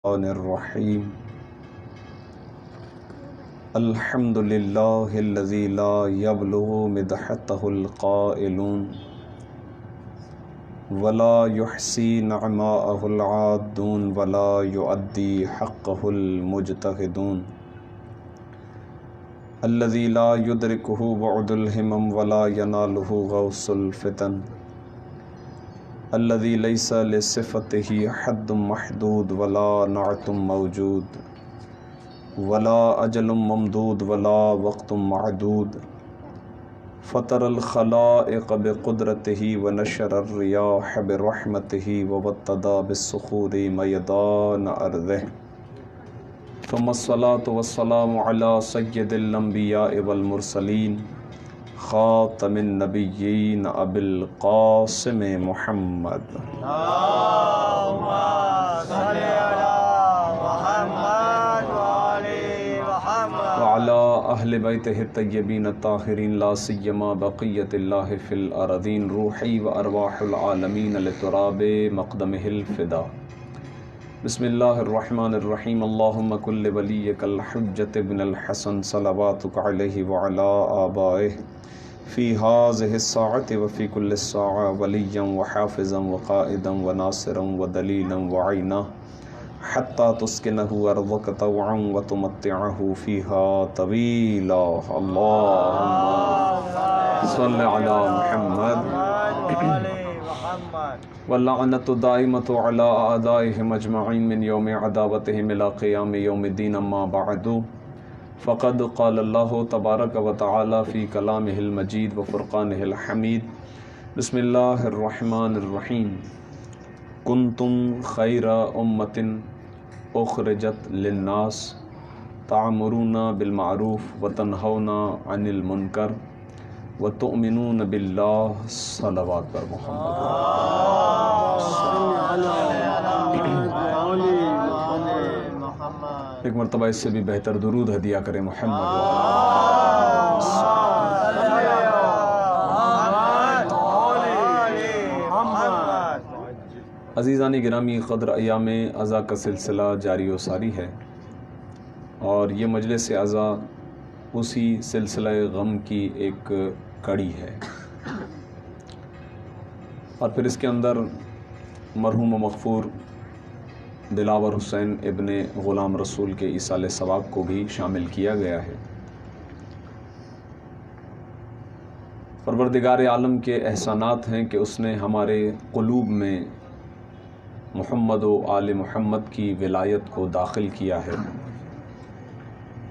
الرحمن الرحیم الحمد للہ الذی لا یبلغ مدحته القائلون ولا یحصی نعماءه العادون ولا یؤدی حقه المجتہدون الذی لا یدرکہ بعد الہمم ولا ینالہ غوث الفتن الذي ليس لصفته حد محدود ولا نعت موجود ولا أجل ممدود ولا وقت معدود فطر الخلائق بقدرته ونشر الرياح برحمته ووطد بالصخور ميدان أرضه ثم الصلاة والسلام على سيد الأنبياء والمرسلين خاتم النبیین ابی القاسم محمد اللہم صلی علی محمد وعلی محمد وعلی اہل بیتہ الطیبین الطاہرین لا سیما بقیت اللہ فی الارضین روحی و ارواح العالمین لتراب مقدمہ الفدا بسم اللہ الرحمن الرحیم اللہم کل ولیک الحجۃ بن الحسن صلواتک علیہ وعلی آبائہ فی هذه الساعة وفی کل الساعة ولیا وحافظا وقائدا وناصرا ودلیلا وعینا حتی تسکنہ ارضک طوعا وتمتعہ فیها طویلا اللہم صلی علی محمد واللعنۃ دائمۃ علی اعدائہم اجمعین من یوم عداوتہم الی قیام یوم الدین اما بعد فقد قال اللہ تبارک و تعالی فی کلامہ المجید و فرقانہ الحمید بسم اللہ الرحمن الرحیم کنتم خیر امۃ اخرجت للناس تعمرون بالمعروف وتنہون عن المنکر وتؤمنون باللہ صلوات پر ایک مرتبہ اس سے بھی بہتر درود ہدیہ کریں محمد عزیزان گرامی، قدر ایام عزا کا سلسلہ جاری و ساری ہے، اور یہ مجلس عزا اسی سلسلہ غم کی ایک کڑی ہے، اور پھر اس کے اندر مرحوم و مغفور دلاور حسین ابن غلام رسول کے ایصال ثواب کو بھی شامل کیا گیا ہے۔ پروردگار عالم کے احسانات ہیں کہ اس نے ہمارے قلوب میں محمد و آل محمد کی ولایت کو داخل کیا ہے،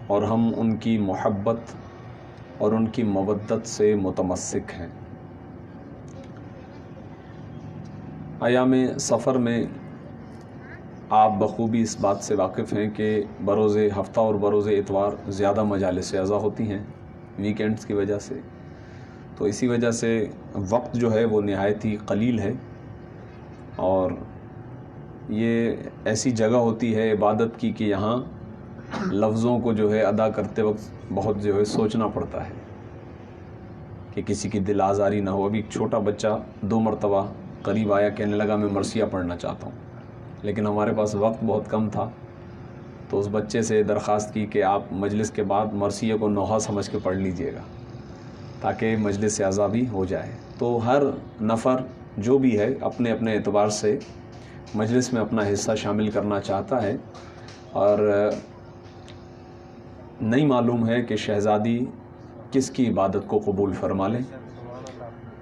اور ہم ان کی محبت اور ان کی مودت سے متمسک ہیں۔ ایام سفر میں آپ بخوبی اس بات سے واقف ہیں کہ بروز ہفتہ اور بروز اتوار زیادہ مجالس عزا ہوتی ہیں ویکینڈز کی وجہ سے، تو اسی وجہ سے وقت جو ہے وہ نہایت ہی قلیل ہے، اور یہ ایسی جگہ ہوتی ہے عبادت کی کہ یہاں لفظوں کو جو ہے ادا کرتے وقت بہت جو ہے سوچنا پڑتا ہے کہ کسی کی دل آزاری نہ ہو۔ ابھی ایک چھوٹا بچہ 2 مرتبہ قریب آیا، کہنے لگا میں مرثیہ پڑھنا چاہتا ہوں، لیکن ہمارے پاس وقت بہت کم تھا، تو اس بچے سے درخواست کی کہ آپ مجلس کے بعد مرثیہ کو نوحہ سمجھ کے پڑھ لیجئے گا تاکہ مجلس عزا بھی ہو جائے۔ تو ہر نفر جو بھی ہے اپنے اپنے اعتبار سے مجلس میں اپنا حصہ شامل کرنا چاہتا ہے، اور نہیں معلوم ہے کہ شہزادی کس کی عبادت کو قبول فرما لے۔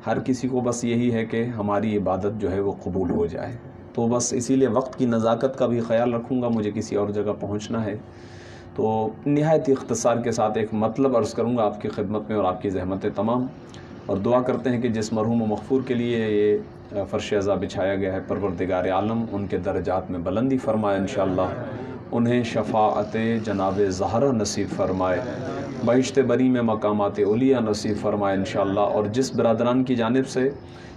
ہر کسی کو بس یہی ہے کہ ہماری عبادت جو ہے وہ قبول ہو جائے، تو بس اسی لیے وقت کی نزاکت کا بھی خیال رکھوں گا، مجھے کسی اور جگہ پہنچنا ہے، تو نہایت اختصار کے ساتھ ایک مطلب عرض کروں گا آپ کی خدمت میں اور آپ کی زحمت تمام، اور دعا کرتے ہیں کہ جس مرحوم و مغفور کے لیے یہ فرش عزا بچھایا گیا ہے، پروردگار عالم ان کے درجات میں بلندی فرمائے انشاءاللہ، انہیں شفاعت جناب زہرا نصیب فرمائے، بہشت بری میں مقامات علیہ نصیب فرمائے انشاءاللہ، اور جس برادران کی جانب سے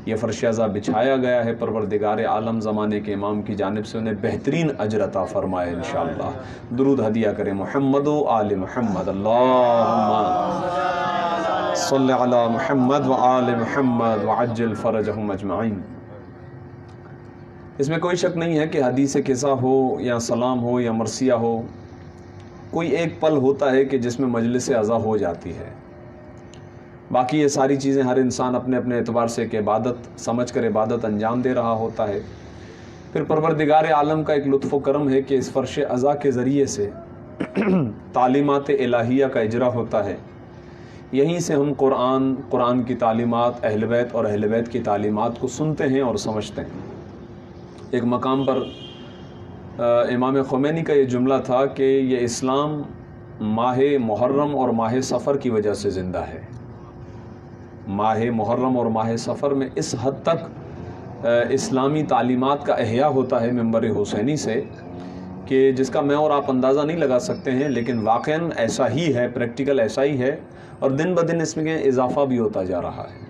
یہ فرش عزا بچھایا گیا ہے پروردگار عالم زمانے کے امام کی جانب سے انہیں بہترین اجر عطا فرمائے انشاءاللہ۔ درود ہدیہ کریں محمد و آل محمد، اللہم صلی علی محمد و آل محمد وعجل فرجہم اجمعین۔ اس میں کوئی شک نہیں ہے کہ حدیث قصہ ہو یا سلام ہو یا مرثیہ ہو، کوئی ایک پل ہوتا ہے کہ جس میں مجلس عزا ہو جاتی ہے، باقی یہ ساری چیزیں ہر انسان اپنے اپنے اعتبار سے ایک عبادت سمجھ کر عبادت انجام دے رہا ہوتا ہے۔ پھر پروردگار عالم کا ایک لطف و کرم ہے کہ اس فرش عزا کے ذریعے سے تعلیمات الہیہ کا اجرا ہوتا ہے، یہیں سے ہم قرآن کی تعلیمات، اہل بیت اور اہل بیت کی تعلیمات کو سنتے ہیں اور سمجھتے ہیں۔ ایک مقام پر امام خمینی کا یہ جملہ تھا کہ یہ اسلام ماہ محرم اور ماہ سفر کی وجہ سے زندہ ہے۔ ماہ محرم اور ماہ سفر میں اس حد تک اسلامی تعلیمات کا احیاء ہوتا ہے ممبر حسینی سے کہ جس کا میں اور آپ اندازہ نہیں لگا سکتے ہیں، لیکن واقعاً ایسا ہی ہے، پریکٹیکل ایسا ہی ہے، اور دن بدن اس میں اضافہ بھی ہوتا جا رہا ہے۔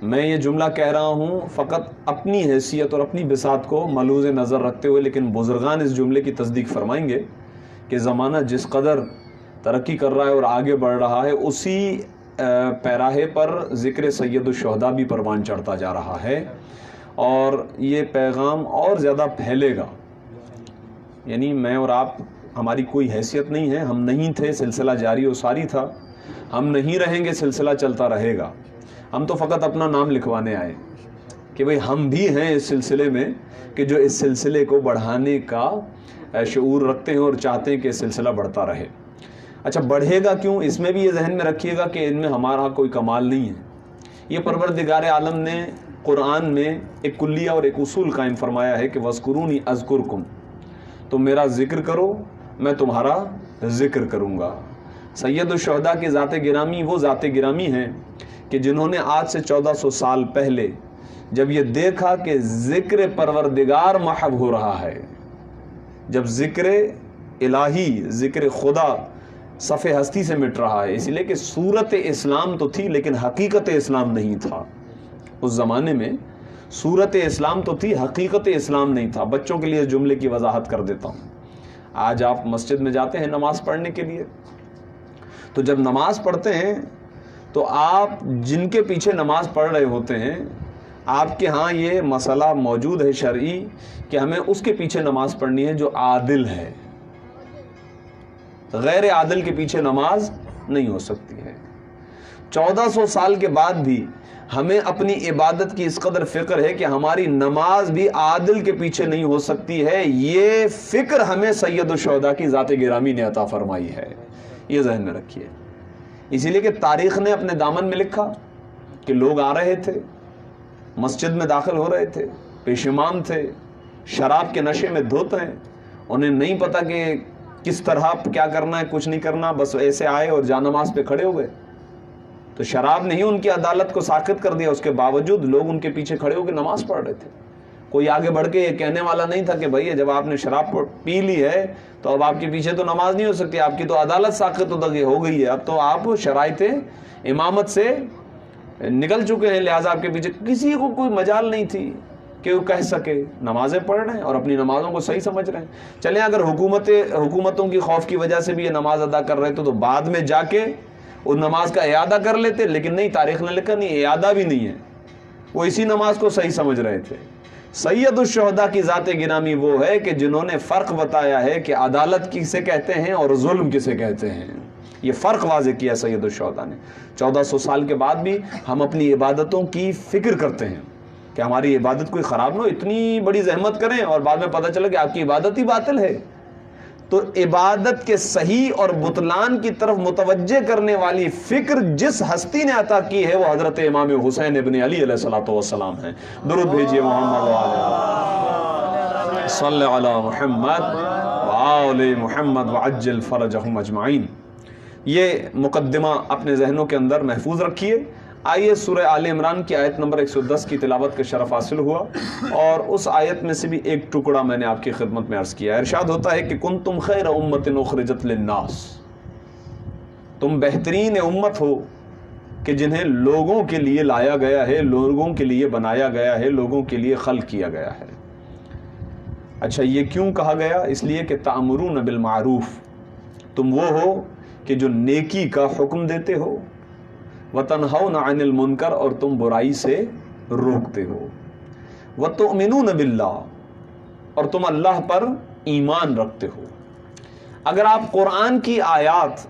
میں یہ جملہ کہہ رہا ہوں فقط اپنی حیثیت اور اپنی بساط کو ملحوظ نظر رکھتے ہوئے، لیکن بزرگان اس جملے کی تصدیق فرمائیں گے کہ زمانہ جس قدر ترقی کر رہا ہے اور آگے بڑھ رہا ہے، اسی پیراہے پر ذکر سید الشہداء بھی پروان چڑھتا جا رہا ہے، اور یہ پیغام اور زیادہ پھیلے گا۔ یعنی میں اور آپ، ہماری کوئی حیثیت نہیں ہے، ہم نہیں تھے، سلسلہ جاری و ساری تھا، ہم نہیں رہیں گے، سلسلہ چلتا رہے گا۔ ہم تو فقط اپنا نام لکھوانے آئے کہ بھئی ہم بھی ہیں اس سلسلے میں، کہ جو اس سلسلے کو بڑھانے کا شعور رکھتے ہیں اور چاہتے ہیں کہ سلسلہ بڑھتا رہے۔ اچھا، بڑھے گا کیوں؟ اس میں بھی یہ ذہن میں رکھیے گا کہ ان میں ہمارا کوئی کمال نہیں ہے۔ یہ پروردگار عالم نے قرآن میں ایک کلیہ اور ایک اصول قائم فرمایا ہے کہ وَاذْكُرُونِی أَذْكُرْكُمْ، تم میرا ذکر کرو میں تمہارا ذکر کروں گا۔ سید الشہداء کی ذات گرامی وہ ذات گرامی ہیں کہ جنہوں نے آج سے 1400 سال پہلے جب یہ دیکھا کہ ذکر پروردگار محو ہو رہا ہے، جب ذکر الہی، ذکر خدا صف ہستی سے مٹ رہا ہے، اس لیے کہ صورت اسلام تو تھی لیکن حقیقت اسلام نہیں تھا۔ اس زمانے میں صورت اسلام تو تھی، حقیقت اسلام نہیں تھا۔ بچوں کے لیے اس جملے کی وضاحت کر دیتا ہوں۔ آج آپ مسجد میں جاتے ہیں نماز پڑھنے کے لیے، تو جب نماز پڑھتے ہیں تو آپ جن کے پیچھے نماز پڑھ رہے ہوتے ہیں، آپ کے ہاں یہ مسئلہ موجود ہے شرعی کہ ہمیں اس کے پیچھے نماز پڑھنی ہے جو عادل ہے، غیر عادل کے پیچھے نماز نہیں ہو سکتی ہے۔ 1400 سال کے بعد بھی ہمیں اپنی عبادت کی اس قدر فکر ہے کہ ہماری نماز بھی عادل کے پیچھے نہیں ہو سکتی ہے۔ یہ فکر ہمیں سید الشہداء کی ذات گرامی نے عطا فرمائی ہے، یہ ذہن میں رکھیے۔ اسی لیے کہ تاریخ نے اپنے دامن میں لکھا کہ لوگ آ رہے تھے، مسجد میں داخل ہو رہے تھے، پیشیمان تھے، شراب کے نشے میں دھت ہیں، انہیں نہیں پتا کہ کس طرح کیا کرنا ہے، کچھ نہیں کرنا، بس ایسے آئے اور جانماز پہ کھڑے ہو گئے۔ تو شراب نے ہی ان کی عدالت کو ساقط کر دیا، اس کے باوجود لوگ ان کے پیچھے کھڑے ہو کے نماز پڑھ رہے تھے۔ کوئی آگے بڑھ کے یہ کہنے والا نہیں تھا کہ بھائی جب آپ نے شراب پی لی ہے تو اب آپ کے پیچھے تو نماز نہیں ہو سکتی، آپ کی تو عدالت ساقط ہو گئی ہے، اب تو آپ شرائط امامت سے نکل چکے ہیں، لہٰذا آپ کے پیچھے کسی کو کوئی مجال نہیں تھی کہ وہ کہہ سکے۔ نمازیں پڑھ رہے ہیں اور اپنی نمازوں کو صحیح سمجھ رہے ہیں۔ چلیں اگر حکومتوں کی خوف کی وجہ سے بھی یہ نماز ادا کر رہے تھے تو بعد میں جا کے اس نماز کا اعادہ کر لیتے، لیکن نہیں، تاریخ نے لکھا نہیں، اعادہ بھی نہیں ہے، وہ اسی نماز کو صحیح سمجھ رہے تھے۔ سید الشہداء کی ذات گرامی وہ ہے کہ جنہوں نے فرق بتایا ہے کہ عدالت کسے کہتے ہیں اور ظلم کسے کہتے ہیں، یہ فرق واضح کیا سید الشہداء نے۔ 1400 سال کے بعد بھی ہم اپنی عبادتوں کی فکر کرتے ہیں کہ ہماری عبادت کوئی خراب نہ ہو، اتنی بڑی زحمت کریں اور بعد میں پتہ چلا کہ آپ کی عبادت ہی باطل ہے۔ تو عبادت کے صحیح اور بطلان کی طرف متوجہ کرنے والی فکر جس ہستی نے عطا کی ہے وہ حضرت امام حسین ابن علی علیہ الصلوۃ والسلام ہیں۔ درود بھیجیے محمد وعلی صلی علی محمد وآل محمد وعجل فرجہم اجمعین۔ یہ مقدمہ اپنے ذہنوں کے اندر محفوظ رکھیے۔ آئیے سورہ آل عمران کی آیت نمبر 110 کی تلاوت کا شرف حاصل ہوا، اور اس آیت میں سے بھی ایک ٹکڑا میں نے آپ کی خدمت میں عرض کیا ہے۔ ارشاد ہوتا ہے کہ کنتم خیر امت اخرجت للناس، تم بہترین امت ہو کہ جنہیں لوگوں کے لیے لایا گیا ہے، لوگوں کے لیے بنایا گیا ہے، لوگوں کے لیے خلق کیا گیا ہے۔ اچھا، یہ کیوں کہا گیا؟ اس لیے کہ تأمرون بالمعروف، تم وہ ہو کہ جو نیکی کا حکم دیتے ہو، وتنہون عن المنکر، اور تم برائی سے روکتے ہو۔ وَتُؤْمِنُونَ بِاللَّهِ، اور تم اللہ پر ایمان رکھتے ہو۔ اگر آپ قرآن کی آیات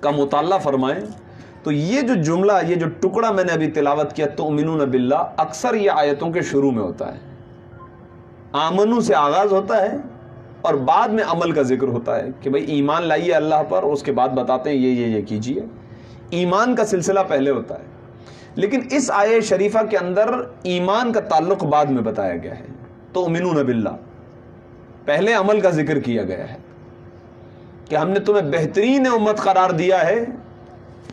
کا مطالعہ فرمائیں تو یہ جو جملہ، یہ جو ٹکڑا میں نے ابھی تلاوت کیا تؤمنون باللہ، اکثر یہ آیتوں کے شروع میں ہوتا ہے۔ آمنو سے آغاز ہوتا ہے اور بعد میں عمل کا ذکر ہوتا ہے کہ بھئی ایمان لائیے اللہ پر، اور اس کے بعد بتاتے ہیں یہ کیجئے۔ ایمان کا سلسلہ پہلے ہوتا ہے، لیکن اس آیہ شریفہ کے اندر ایمان کا تعلق بعد میں بتایا گیا ہے۔ تؤمنون باللہ، پہلے عمل کا ذکر کیا گیا ہے کہ ہم نے تمہیں بہترین امت قرار دیا ہے،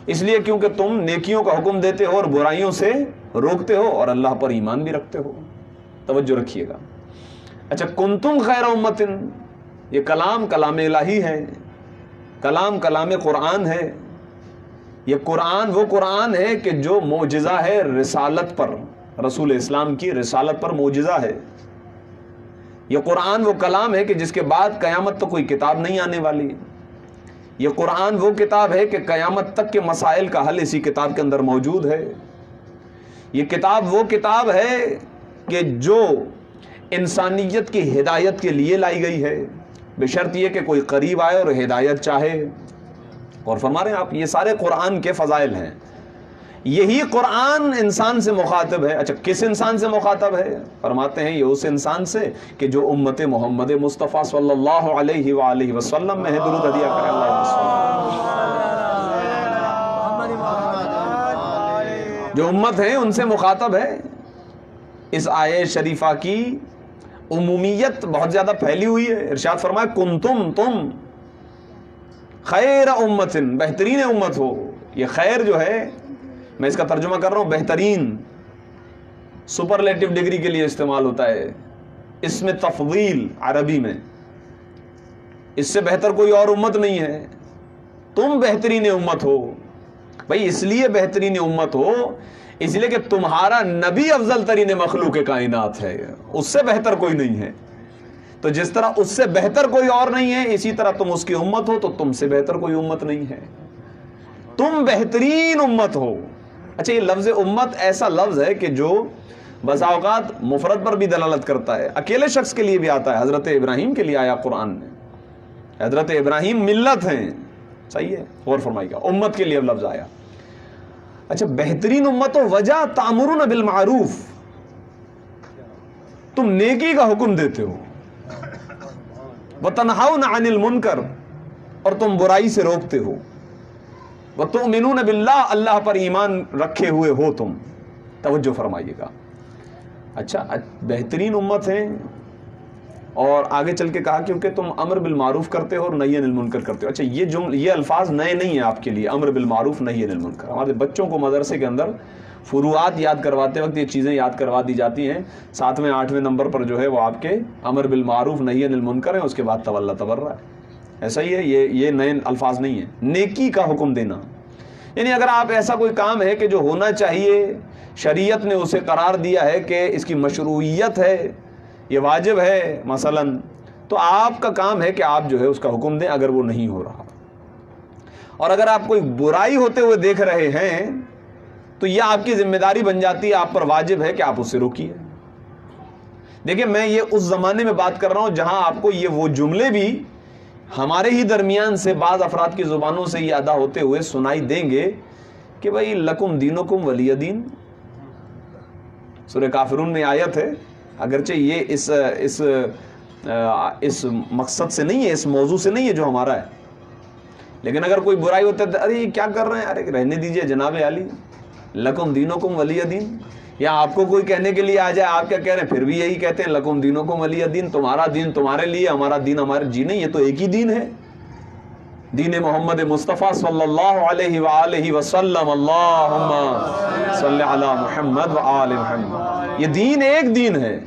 اس لیے کیونکہ تم نیکیوں کا حکم دیتے ہو اور برائیوں سے روکتے ہو اور اللہ پر ایمان بھی رکھتے ہو۔ توجہ رکھیے گا۔ اچھا، کنتم خیر امت، یہ کلام الہی ہے، کلام قرآن ہے۔ یہ قرآن وہ قرآن ہے کہ جو معجزہ ہے رسالت پر، رسول اسلام کی رسالت پر معجزہ ہے۔ یہ قرآن وہ کلام ہے کہ جس کے بعد قیامت تک کوئی کتاب نہیں آنے والی۔ یہ قرآن وہ کتاب ہے کہ قیامت تک کے مسائل کا حل اسی کتاب کے اندر موجود ہے۔ یہ کتاب وہ کتاب ہے کہ جو انسانیت کی ہدایت کے لیے لائی گئی ہے، بشرط یہ کہ کوئی قریب آئے اور ہدایت چاہے۔ اور فرما رہے ہیں آپ، یہ سارے قرآن کے فضائل ہیں۔ یہی قرآن انسان سے مخاطب ہے۔ اچھا، کس انسان سے مخاطب ہے؟ فرماتے ہیں یہ اس انسان سے کہ جو امت محمد مصطفیٰ صلی اللہ علیہ وآلہ وسلم میں ہے۔ درود ہدیہ کرے اللہ جو امت ہے ان سے مخاطب ہے۔ اس آیہ شریفہ کی عمومیت بہت زیادہ پھیلی ہوئی ہے۔ ارشاد فرمایا کنتم، تم خیر امت، بہترین امت ہو۔ یہ خیر جو ہے، میں اس کا ترجمہ کر رہا ہوں، بہترین سپرلیٹو ڈگری کے لیے استعمال ہوتا ہے، اس میں تفضیل عربی میں، اس سے بہتر کوئی اور امت نہیں ہے۔ تم بہترین امت ہو۔ بھائی اس لیے بہترین امت ہو اس لیے کہ تمہارا نبی افضل ترین مخلوق کائنات ہے، اس سے بہتر کوئی نہیں ہے۔ تو جس طرح اس سے بہتر کوئی اور نہیں ہے، اسی طرح تم اس کی امت ہو تو تم سے بہتر کوئی امت نہیں ہے۔ تم بہترین امت ہو۔ اچھا، یہ لفظ امت ایسا لفظ ہے کہ جو بسا اوقات مفرد پر بھی دلالت کرتا ہے، اکیلے شخص کے لیے بھی آتا ہے۔ حضرت ابراہیم کے لیے آیا قرآن میں، حضرت ابراہیم ملت ہیں، صحیح ہے، غور فرمائیے گا، امت کے لیے لفظ آیا۔ اچھا، بہترین امت ہو، وجہ تأمرون بالمعروف، تم نیکی کا حکم دیتے ہو، وتنہون عن المنکر، اور تم برائی سے روکتے ہو، وتؤمنون باللہ، اللہ پر ایمان رکھے ہوئے ہو تم۔ توجہ فرمائیے گا۔ اچھا، بہترین امت ہے، اور آگے چل کے کہا کیونکہ تم امر بالمعروف کرتے ہو اور نہی عن المنکر کرتے ہو۔ اچھا، یہ الفاظ نئے نہیں ہیں آپ کے لیے، امر بالمعروف نہی عن المنکر۔ ہمارے بچوں کو مدرسے کے اندر فروعات یاد کرواتے وقت یہ چیزیں یاد کروا دی جاتی ہیں، 7ویں 8ویں نمبر پر جو ہے وہ آپ کے امر بالمعروف نہی عن المنکر ہیں، اس کے بعد تولا تبرہ ہے۔ ایسا ہی ہے، یہ نئے الفاظ نہیں ہیں۔ نیکی کا حکم دینا، یعنی اگر آپ ایسا کوئی کام ہے کہ جو ہونا چاہیے، شریعت نے اسے قرار دیا ہے کہ اس کی مشروعیت ہے، یہ واجب ہے مثلا، تو آپ کا کام ہے کہ آپ جو ہے اس کا حکم دیں اگر وہ نہیں ہو رہا۔ اور اگر آپ کوئی برائی ہوتے ہوئے دیکھ رہے ہیں تو یہ آپ کی ذمہ داری بن جاتی ہے، آپ پر واجب ہے کہ آپ اس سے روکیے۔ دیکھیں، میں یہ اس زمانے میں بات کر رہا ہوں جہاں آپ کو یہ وہ جملے بھی ہمارے ہی درمیان سے بعض افراد کی زبانوں سے یہ ادا ہوتے ہوئے سنائی دیں گے کہ بھئی لکم دینکم ولی دین۔ سورہ کافرون میں آیت ہے، اگرچہ یہ اس مقصد سے نہیں ہے، اس موضوع سے نہیں ہے جو ہمارا ہے، لیکن اگر کوئی برائی ہوتا ہے، ارے یہ کیا کر رہے ہیں، ارے رہنے دیجئے جناب علی، لکم دینکم ولی دین۔ یا آپ کو کوئی کہنے کے لیے آ جائے، آپ کیا کہہ رہے ہیں، پھر بھی یہی کہتے ہیں لکم دینکم ولی دین، تمہارا دین تمہارے لیے، ہمارا دین ہمارے۔ جی نہیں، یہ تو ایک ہی دین ہے، دین محمد مصطفیٰ صلی اللہ علیہ وآلہ وسلم۔ اللہم صلی علی محمد وآل محمد۔ یہ دین ایک دین ہے،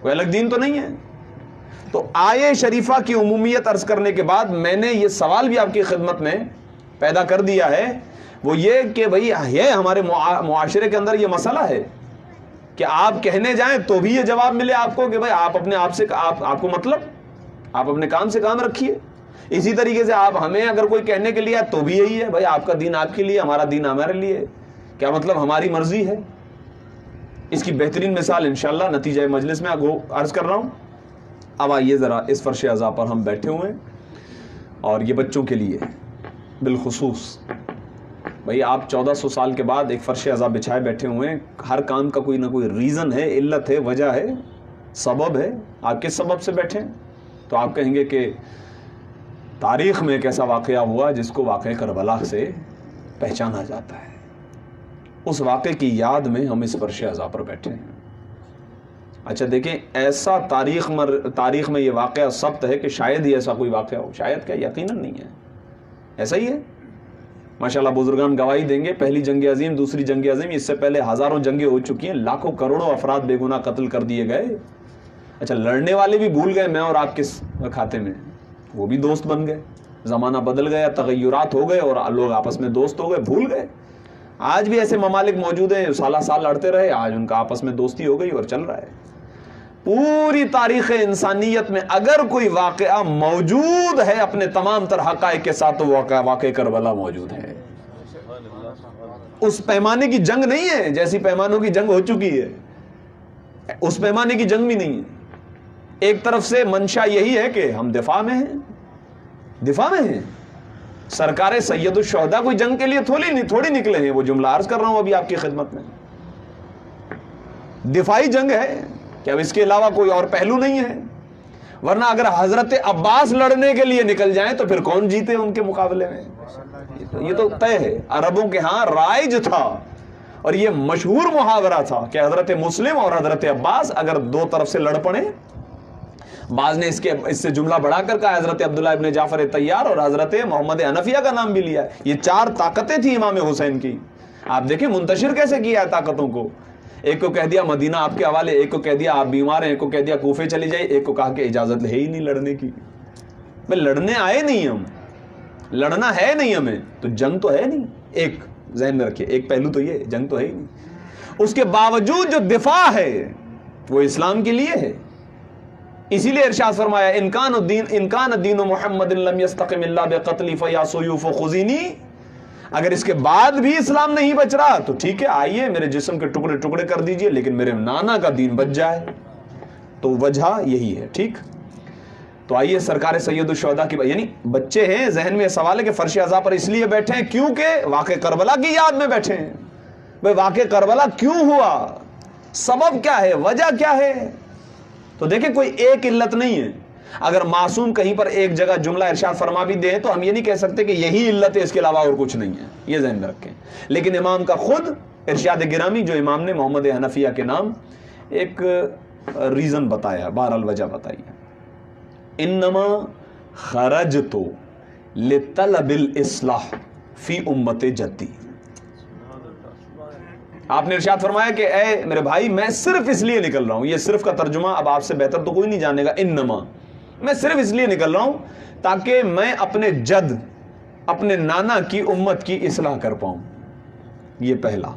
کوئی الگ دین تو نہیں ہے۔ تو آیہ شریفہ کی عمومیت عرض کرنے کے بعد میں نے یہ سوال بھی آپ کی خدمت میں پیدا کر دیا ہے، وہ یہ کہ بھئی یہ ہمارے معاشرے کے اندر یہ مسئلہ ہے کہ آپ کہنے جائیں تو بھی یہ جواب ملے آپ کو کہ بھئی آپ اپنے آپ سے، آپ کو مطلب، آپ اپنے کام سے کام رکھیے۔ اسی طریقے سے آپ ہمیں اگر کوئی کہنے کے لیے آئے تو بھی یہی ہے، بھئی آپ کا دین آپ کے لیے، ہمارا دین ہمارے لیے، کیا مطلب ہماری مرضی ہے۔ اس کی بہترین مثال انشاءاللہ نتیجہ مجلس میں عرض کر رہا ہوں. اب آئیے ذرا اس فرش عزا پر ہم بیٹھے ہوئے ہیں اور یہ بچوں کے لیے بالخصوص. بھائی آپ 1400 سال کے بعد ایک فرش عزا بچھائے بیٹھے ہوئے ہیں. ہر کام کا کوئی نہ کوئی ریزن ہے, علت ہے, وجہ ہے, سبب ہے. آپ کس سبب سے بیٹھے ہیں؟ تو آپ کہیں گے کہ تاریخ میں ایک ایسا واقعہ ہوا جس کو واقعہ کربلا سے پہچانا جاتا ہے. اس واقعے کی یاد میں ہم اس فرش عزا پر بیٹھے ہیں. اچھا دیکھیں, ایسا تاریخ میں یہ واقعہ ثبت ہے کہ شاید ہی ایسا کوئی واقعہ ہو. شاید کیا, یقیناً نہیں ہے, ایسا ہی ہے. ماشاءاللہ بزرگان گواہی دیں گے, پہلی جنگ عظیم, دوسری جنگ عظیم, اس سے پہلے ہزاروں جنگیں ہو چکی ہیں, لاکھوں کروڑوں افراد بے گناہ قتل کر دیے گئے. اچھا لڑنے والے بھی بھول گئے میں اور آپ کس کھاتے میں, وہ بھی دوست بن گئے. زمانہ بدل گیا, تغیرات ہو گئے اور لوگ آپس میں دوست ہو گئے, بھول گئے. آج بھی ایسے ممالک موجود ہیں سالہ سال لڑتے رہے, آج ان کا آپس میں دوستی ہو گئی اور چل رہا ہے. پوری تاریخ انسانیت میں اگر کوئی واقعہ موجود ہے اپنے تمام تر حقائق کے ساتھ تو واقعہ کربلا موجود ہے. اس پیمانے کی جنگ نہیں ہے جیسی پیمانوں کی جنگ ہو چکی ہے, اس پیمانے کی جنگ بھی نہیں ہے. ایک طرف سے منشا یہی ہے کہ ہم دفاع میں ہیں. سرکار سید الشہداء کوئی جنگ کے لیے تھوڑی نکلے ہیں. وہ جملہ عرض کر رہا ہوں ابھی آپ کی خدمت میں, دفاعی جنگ ہے کہ اب اس کے علاوہ کوئی اور پہلو نہیں ہے. ورنہ اگر حضرت عباس لڑنے کے لیے نکل جائیں تو پھر کون جیتے ان کے مقابلے میں؟ یہ تو طے ہے. عربوں کے ہاں رائج تھا اور یہ مشہور محاورہ تھا کہ حضرت مسلم اور حضرت عباس اگر دو طرف سے لڑ پڑے. بعض نے اس سے جملہ بڑھا کر کہا حضرت عبداللہ ابن جعفر طیار اور حضرت محمد حنفیہ کا نام بھی لیا ہے. یہ 4 طاقتیں تھیں امام حسین کی. آپ دیکھیں منتشر کیسے کیا ہے طاقتوں کو. ایک کو کہہ دیا مدینہ آپ کے حوالے, ایک کو کہہ دیا آپ بیمار ہیں, ایک کو کہہ دیا کوفے چلی جائے, ایک کو کہا کہ اجازت ہے ہی نہیں لڑنے کی. بھائی لڑنے آئے نہیں, ہم لڑنا ہے نہیں ہمیں, تو جنگ تو ہے نہیں. ایک ذہن میں رکھیے, ایک پہلو تو یہ جنگ تو ہے ہی نہیں. اس کے باوجود جو دفاع ہے وہ اسلام کے لیے ہے. اسی لیے ارشاد فرمایا انکان الدین محمد لم یستقم الا بقتل فیا سیوف خزینی. اگر اس کے بعد بھی اسلام نہیں بچ رہا تو ٹھیک ہے, آئیے میرے جسم کے ٹکڑے ٹکڑے کر دیجئے, لیکن میرے نانا کا دین بچ جائے. تو وجہ یہی ہے. ٹھیک, تو آئیے سرکار سید الشہداء کی یعنی بچے ہیں, ذہن میں سوال ہے کہ فرش عزا پر اس لیے بیٹھے ہیں کیونکہ واقع کربلا کی یاد میں بیٹھے ہیں. بھئی واقع کربلا کیوں ہوا, سبب کیا ہے, وجہ کیا ہے؟ تو دیکھیں کوئی ایک علت نہیں ہے. اگر معصوم کہیں پر ایک جگہ جملہ ارشاد فرما بھی دیں تو ہم یہ نہیں کہہ سکتے کہ یہی علت ہے, اس کے علاوہ اور کچھ نہیں ہے. یہ ذہن میں رکھیں. لیکن امام کا خود ارشاد گرامی جو امام نے محمد حنفیہ کے نام ایک ریزن بتایا, بہرحال وجہ بتائی ہے. انما خرجت لطلب الاصلاح فی امت جدی. آپ نے ارشاد فرمایا کہ اے میرے بھائی میں صرف اس لیے نکل رہا ہوں. یہ صرف کا ترجمہ اب آپ سے بہتر تو کوئی نہیں جانے گا. انما میں صرف اس لیے نکل رہا ہوں تاکہ میں اپنے جد, اپنے نانا کی امت کی اصلاح کر پاؤں. یہ پہلا.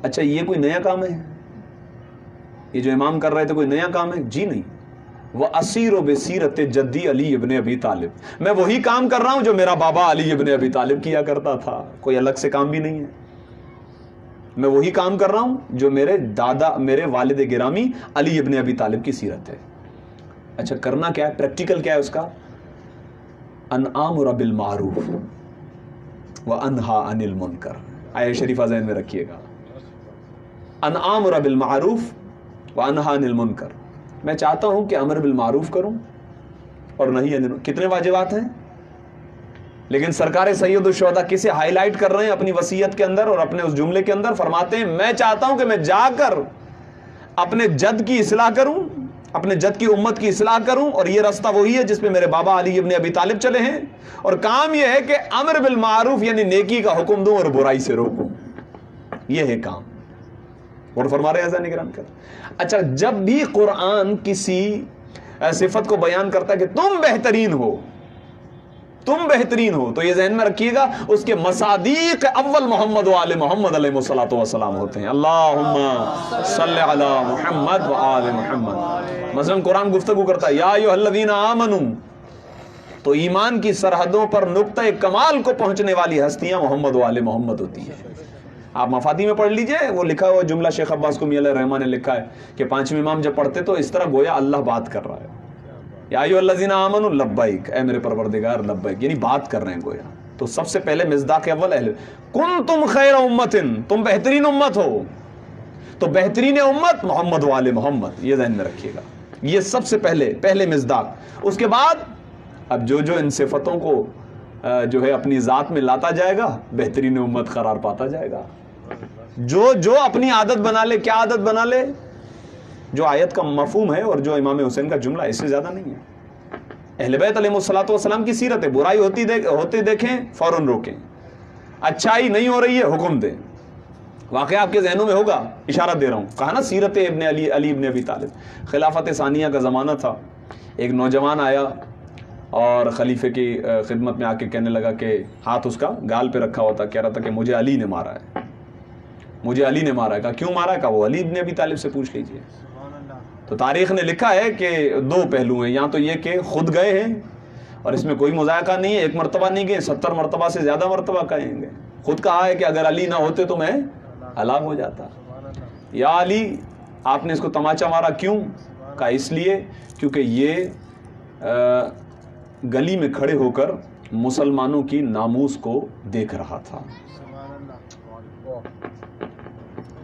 اچھا یہ کوئی نیا کام ہے؟ یہ جو امام کر رہے تھے کوئی نیا کام ہے؟ جی نہیں. وَأَسِيرُ بِسِيرَةِ جَدِّي علی ابن ابی طالب. میں وہی کام کر رہا ہوں جو میرا بابا علی ابن ابی طالب کیا کرتا تھا. کوئی الگ سے کام بھی نہیں ہے. میں وہی کام کر رہا ہوں جو میرے والد گرامی علی ابن ابی طالب کی سیرت ہے. اچھا کرنا کیا ہے, پریکٹیکل کیا ہے اس کا؟ ان آمر بالمعروف وانہا عن المنکر. آیہ شریفہ ذہن میں رکھیے گا. ان آمر بالمعروف وانہا عن المنکر. میں چاہتا ہوں کہ امر بالمعروف کروں اور نہیں عن. کتنے واجبات ہیں, لیکن سرکار سید الشہداء کسے ہائی لائٹ کر رہے ہیں اپنی وصیت کے اندر اور اپنے اس جملے کے اندر؟ فرماتے ہیں میں چاہتا ہوں کہ میں جا کر اپنے جد کی اصلاح کروں, اپنے جد کی امت کی اصلاح کروں, اور یہ راستہ وہی ہے جس پہ میرے بابا علی ابن ابی طالب چلے ہیں. اور کام یہ ہے کہ امر بالمعروف یعنی نیکی کا حکم دوں اور برائی سے روکوں. یہ ہے کام. اور فرما رہے ہیں نگران کر. اچھا جب بھی قرآن کسی صفت کو بیان کرتا ہے کہ تم بہترین ہو, تم بہترین ہو, تو یہ ذہن میں رکھیے گا اس کے مصادیق اول محمد و آل محمد علیہ الصلوۃ والسلام ہوتے ہیں. اللہم صلی علی محمد و آل محمد. مثلا قرآن گفتگو کرتا ہے یا ایھا الذین آمنوا, تو ایمان کی سرحدوں پر نقطہ کمال کو پہنچنے والی ہستیاں محمد و آل محمد ہوتی ہیں. آپ مفادی میں پڑھ لیجئے، وہ لکھا ہوا جملہ شیخ عباس قمی علیہ الرحمٰن نے لکھا ہے کہ پانچویں امام جب پڑھتے تو اس طرح گویا اللہ بات کر رہا ہے، یا ایھا الذین آمنوا لبیک، اے میرے پروردگار لبیک، یعنی بات کر رہے ہیں گویا. تو سب سے پہلے مصداق اول اہل کنتم خیر امت، تم بہترین امت ہو. تو بہترین امت محمد و آل محمد، یہ ذہن میں رکھیے گا، یہ سب سے پہلے مصداق. اس کے بعد اب جو ان صفتوں کو جو ہے اپنی ذات میں لاتا جائے گا بہترین امت قرار پاتا جائے گا. جو اپنی عادت بنا لے. کیا عادت بنا لے؟ جو آیت کا مفہوم ہے اور جو امام حسین کا جملہ، اس سے زیادہ نہیں ہے. اہل بیت علیہ الصلوۃ والسلام کی سیرت ہے، برائی ہوتی دیکھیں فوراً روکیں، اچھائی نہیں ہو رہی ہے حکم دیں. واقعہ آپ کے ذہنوں میں ہوگا، اشارہ دے رہا ہوں. کہا نا سیرت ابن علی ابن ابی طالب. خلافت ثانیہ کا زمانہ تھا، ایک نوجوان آیا اور خلیفے کی خدمت میں آ کے کہنے لگا کہ ہاتھ اس کا گال پہ رکھا ہوا تھا، کہہ رہا تھا کہ مجھے علی نے مارا ہے، مجھے علی نے مارا ہے. کہا کیوں مارا ہے؟ کہا وہ علی ابن ابی طالب سے پوچھ لیجئے. تو تاریخ نے لکھا ہے کہ دو پہلو ہیں، یا تو یہ کہ خود گئے ہیں اور اس میں کوئی مذائقہ نہیں ہے، ایک مرتبہ نہیں گئے، 70 مرتبہ سے زیادہ مرتبہ کہیں گے. خود کہا ہے کہ اگر علی نہ ہوتے تو میں ہلاک ہو جاتا. یا علی آپ نے اس کو تماچا مارا، کیوں؟ کہا اس لیے کیونکہ یہ گلی میں کھڑے ہو کر مسلمانوں کی ناموس کو دیکھ رہا تھا.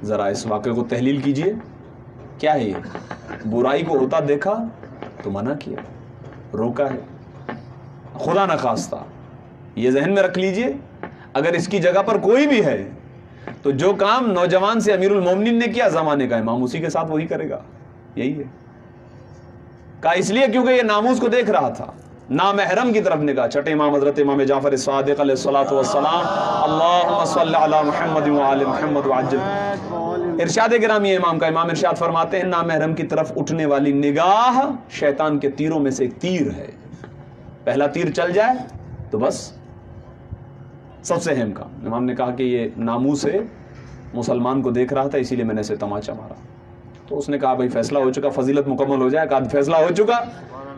ذرا اس واقعے کو تحلیل کیجئے. کیا ہے یہ؟ برائی کو ہوتا دیکھا تو منع کیا، روکا ہے، خدا نہ خواستہ. یہ ذہن میں رکھ لیجئے، اگر اس کی جگہ پر کوئی بھی ہے تو جو کام نوجوان سے امیر المومنین نے کیا، زمانے کا امام اسی کے ساتھ وہی کرے گا. یہی ہے. کہا اس لیے کیونکہ یہ ناموس کو دیکھ رہا تھا. نامحرم کی طرف نکاح. چھٹے امام حضرت امام جعفر الصادق علیہ الصلوۃ والسلام، اللہم صل علی محمد وعلی محمد وعجل. ارشاد گرامی امام کا، امام ارشاد فرماتے ہیں نامحرم کی طرف اٹھنے والی نگاہ شیطان کے تیروں میں سے ایک تیر ہے. پہلا تیر چل جائے تو بس سب سے اہم کام. امام نے کہا کہ یہ ناموس ہے، مسلمان کو دیکھ رہا تھا اسی لیے میں نے اسے تماچا مارا. تو اس نے کہا بھائی فیصلہ ہو چکا، فضیلت مکمل ہو جائے. کہا فیصلہ ہو چکا.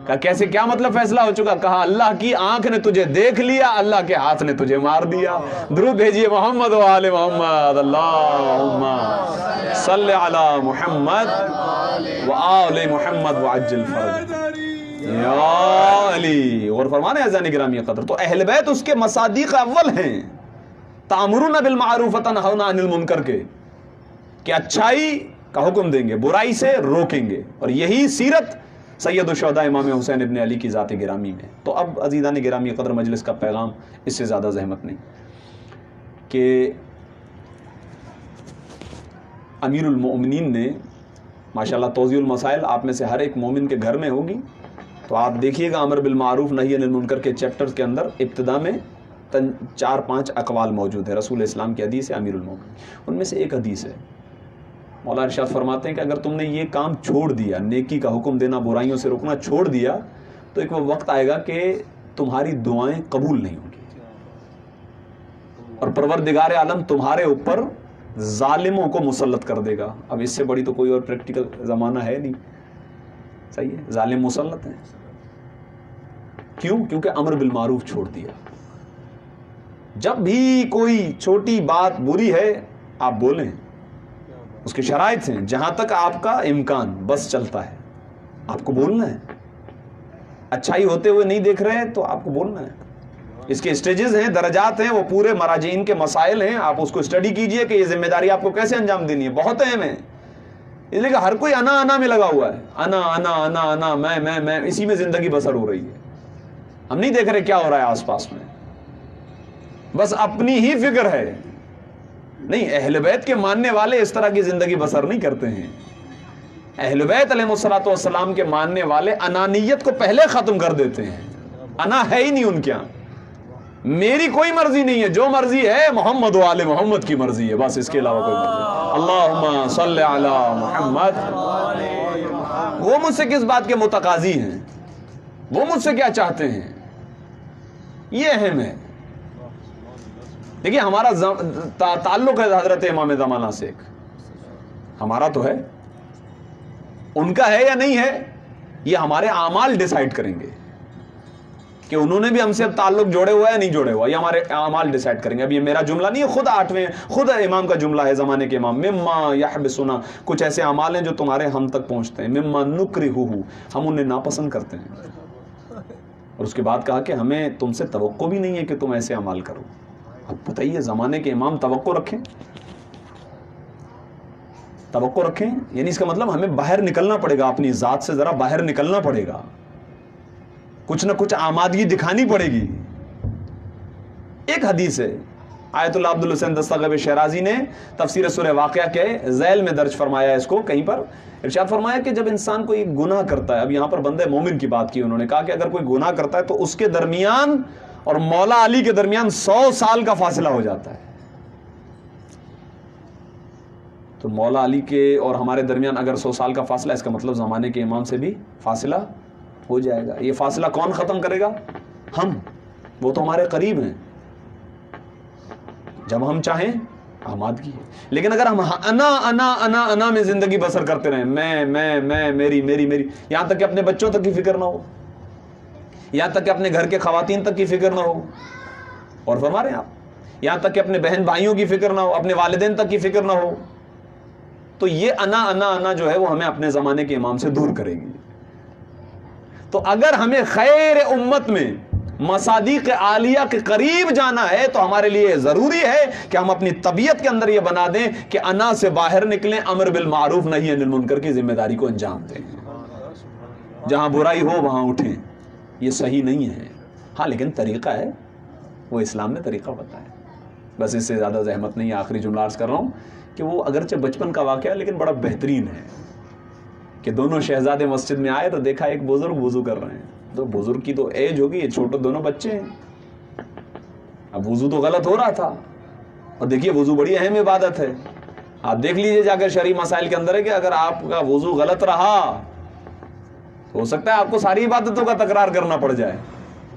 کہا کیسے، کیا مطلب فیصلہ ہو چکا؟ کہا اللہ کی آنکھ نے تجھے دیکھ لیا، اللہ کے ہاتھ نے تجھے مار دیا. درود بھیجیے محمد و آل محمد. اللہم صل علی محمد و آل محمد وعجل فرج یا علی. اور فرمانے اذان گرامی قدر. تو اہل بیت اس کے مصادیق اول ہیں، تأمرون بالمعروف وتنہون عن المنکر کے، کہ اچھائی کا حکم دیں گے، برائی سے روکیں گے. اور یہی سیرت سید الشہداء امام حسین ابن علی کی ذات گرامی میں. تو اب عزیزان گرامی قدر مجلس کا پیغام اس سے زیادہ زحمت نہیں کہ امیر المؤمنین نے ماشاءاللہ توضیح المسائل آپ میں سے ہر ایک مومن کے گھر میں ہوگی. تو آپ دیکھیے گا امر بالمعروف نہی عن المنکر کے چیپٹرز کے اندر ابتدا میں 4-5 اقوال موجود ہے رسول اسلام کی حدیث ہے امیر المومنین. ان میں سے ایک حدیث ہے، مولا ارشاد فرماتے ہیں کہ اگر تم نے یہ کام چھوڑ دیا، نیکی کا حکم دینا، برائیوں سے روکنا چھوڑ دیا، تو ایک وقت آئے گا کہ تمہاری دعائیں قبول نہیں ہوں گی اور پروردگار عالم تمہارے اوپر ظالموں کو مسلط کر دے گا. اب اس سے بڑی تو کوئی اور پریکٹیکل زمانہ ہے نہیں. صحیح ہے، ظالم مسلط ہیں. کیوں؟ کیونکہ امر بالمعروف چھوڑ دیا. جب بھی کوئی چھوٹی بات بری ہے آپ بولیں، اس کے شرائط ہیں، جہاں تک آپ کا امکان بس چلتا ہے آپ کو بولنا ہے. اچھائی ہوتے ہوئے نہیں دیکھ رہے تو آپ کو بولنا ہے. اس کے اسٹیجز ہیں، درجات ہیں، وہ پورے مراجعین کے مسائل ہیں. آپ اس کو اسٹڈی کیجئے کہ یہ ذمہ داری آپ کو کیسے انجام دینی ہے. بہت اہم ہے، اس لیے کہ ہر کوئی انا میں لگا ہوا ہے. انا میں اسی میں زندگی بسر ہو رہی ہے. ہم نہیں دیکھ رہے کیا ہو رہا ہے آس پاس میں، بس اپنی ہی فکر ہے. نہیں، اہل بیت کے ماننے والے اس طرح کی زندگی بسر نہیں کرتے ہیں. اہل بیت علیہ الصلوۃ والسلام کے ماننے والے انانیت کو پہلے ختم کر دیتے ہیں. انا ہے ہی نہیں ان کے یہاں. میری کوئی مرضی نہیں ہے، جو مرضی ہے محمد و آل محمد کی مرضی ہے، بس اس کے علاوہ کوئی مرضی نہیں. اللہم صل علی محمد. وہ مجھ سے کس بات کے متقاضی ہیں، وہ مجھ سے کیا چاہتے ہیں، یہ اہم ہے. دیکھیے ہمارا تعلق ہے حضرت امام زمانہ سے، ایک ہمارا تو ہے، ان کا ہے یا نہیں ہے، یہ ہمارے اعمال ڈیسائیڈ کریں گے کہ انہوں نے بھی ہم سے اب تعلق جوڑے ہوا ہے نہیں جوڑے ہوا، یہ ہمارے اعمال ڈیسائیڈ کریں گے. اب یہ میرا جملہ نہیں ہے، خود امام کا جملہ ہے، زمانے کے امام. مما یحبسنا، کچھ ایسے اعمال ہیں جو تمہارے ہم تک پہنچتے ہیں. مما نکرہہ، ہم انہیں ناپسند کرتے ہیں. اور اس کے بعد کہا کہ ہمیں تم سے توقع بھی نہیں ہے کہ تم ایسے اعمال کرو. اب بتائیے زمانے کے امام توقع رکھیں، یعنی اس کا مطلب ہمیں باہر نکلنا پڑے گا، اپنی ذات سے ذرا باہر نکلنا پڑے گا، کچھ نہ کچھ آمادگی دکھانی پڑے گی. ایک حدیث ہے، آیت اللہ عبد الحسین دستگیر شیرازی نے تفسیر سورہ واقعہ کے ذیل میں درج فرمایا ہے اس کو. کہیں پر ارشاد فرمایا کہ جب انسان کوئی گناہ کرتا ہے، اب یہاں پر بندہ مومن کی بات کی انہوں نے، کہا کہ اگر کوئی گناہ کرتا ہے تو اس کے درمیان اور مولا علی کے درمیان 100 سال کا فاصلہ ہو جاتا ہے. تو مولا علی کے اور ہمارے درمیان اگر 100 سال کا فاصلہ، اس کا مطلب زمانے کے امام سے بھی فاصلہ ہو جائے گا. یہ فاصلہ کون ختم کرے گا؟ ہم. وہ تو ہمارے قریب ہیں، جب ہم چاہیں آمادگی ہے. لیکن اگر ہم انا میں زندگی بسر کرتے رہیں، میں میری، یہاں تک کہ اپنے بچوں تک کی فکر نہ ہو، یہاں تک کہ اپنے گھر کے خواتین تک کی فکر نہ ہو، اور فرما رہے ہیں آپ، یہاں تک کہ اپنے بہن بھائیوں کی فکر نہ ہو، اپنے والدین تک کی فکر نہ ہو، تو یہ انا جو ہے وہ ہمیں اپنے زمانے کے امام سے دور کرے گی. تو اگر ہمیں خیر امت میں مصادیق عالیہ کے قریب جانا ہے تو ہمارے لیے ضروری ہے کہ ہم اپنی طبیعت کے اندر یہ بنا دیں کہ انا سے باہر نکلیں، امر بالمعروف نہی عن المنکر کی ذمہ داری کو انجام دیں. جہاں برائی ہو وہاں اٹھیں. یہ صحیح نہیں ہے، ہاں لیکن طریقہ ہے، وہ اسلام نے طریقہ بتایا. بس اس سے زیادہ زحمت نہیں ہے. آخری جملہ عرض کر رہا ہوں کہ وہ اگرچہ بچپن کا واقعہ ہے لیکن بڑا بہترین ہے کہ دونوں شہزادے مسجد میں آئے تو دیکھا ایک بزرگ وضو کر رہے ہیں. تو بزرگ کی تو ایج ہوگی، یہ چھوٹے دونوں بچے ہیں. اب وضو تو غلط ہو رہا تھا، اور دیکھیے وضو بڑی اہم عبادت ہے. آپ دیکھ لیجئے جا کر شرعی مسائل کے اندر ہے کہ اگر آپ کا وضو غلط رہا تو ہو سکتا ہے آپ کو ساری عبادتوں کا تکرار کرنا پڑ جائے.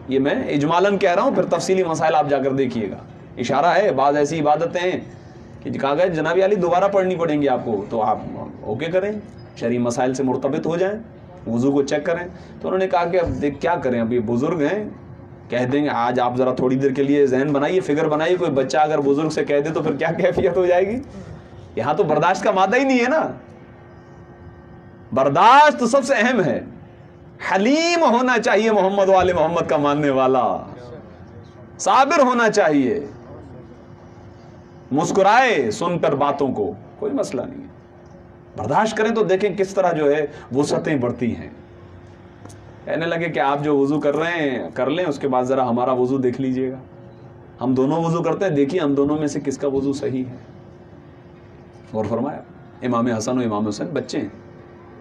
یہ میں اجمالاً کہہ رہا ہوں، پھر تفصیلی مسائل آپ جا کر دیکھیے گا. اشارہ ہے بعض ایسی عبادتیں ہیں کہ کہا گیا جناب علی دوبارہ پڑھنی پڑیں گی آپ کو، تو آپ اوکے کریں، شرعی مسائل سے مرتبط ہو جائیں، وضو کو چیک کریں. تو انہوں نے کہا کہ اب دیکھ کیا کریں، اب یہ بزرگ ہیں، کہہ دیں گے آج آپ ذرا تھوڑی دیر کے لیے ذہن بنائیے، فکر بنائیے. کوئی بچہ اگر بزرگ سے کہہ دے تو پھر کیا کیفیت ہو جائے گی. یہاں تو برداشت کا مادہ ہی نہیں ہے نا. برداشت سب سے اہم ہے. حلیم ہونا چاہیے محمد والے محمد کا ماننے والا، صابر ہونا چاہیے، مسکرائے سن کر باتوں کو، کوئی مسئلہ نہیں ہے. برداشت کریں تو دیکھیں کس طرح جو ہے وسعتیں بڑھتی ہیں. کہنے لگے کہ آپ جو وضو کر رہے ہیں کر لیں، اس کے بعد ذرا ہمارا وضو دیکھ لیجئے گا. ہم دونوں وضو کرتے ہیں، دیکھیے ہم دونوں میں سے کس کا وضو صحیح ہے. اور فرمایا امام حسن و امام حسین بچے ہیں،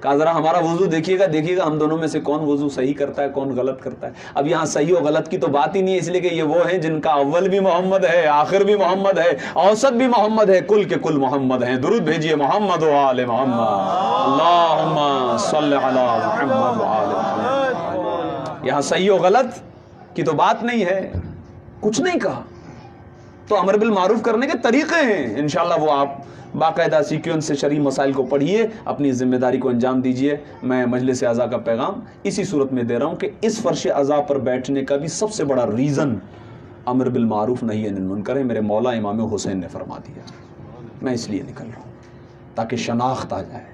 کہا ذرا ہمارا وضو دیکھیے گا ہم دونوں میں سے کون وضو صحیح کرتا ہے کون غلط کرتا ہے. اب یہاں صحیح و غلط کی تو بات ہی نہیں ہے، اس لیے کہ یہ وہ ہیں جن کا اول بھی محمد ہے، آخر بھی محمد ہے، اوسط بھی محمد ہے، کل کے کل محمد ہیں. درود بھیجیے محمد و آل محمد، اللہم صلی علی محمد و آل محمد. یہاں صحیح و غلط کی تو بات نہیں ہے، کچھ نہیں کہا. تو امر بالمعروف کرنے کے طریقے ہیں، انشاءاللہ وہ آپ باقاعدہ سیکوینس سے شرعی مسائل کو پڑھیے، اپنی ذمہ داری کو انجام دیجیے. میں مجلس اعضاء کا پیغام اسی صورت میں دے رہا ہوں کہ اس فرش اعضاء پر بیٹھنے کا بھی سب سے بڑا ریزن امر بالمعروف نہی عن المنکر ہے. میرے مولا امام حسین نے فرما دیا. میں اس لیے نکل رہا ہوں تاکہ شناخت آ جائے،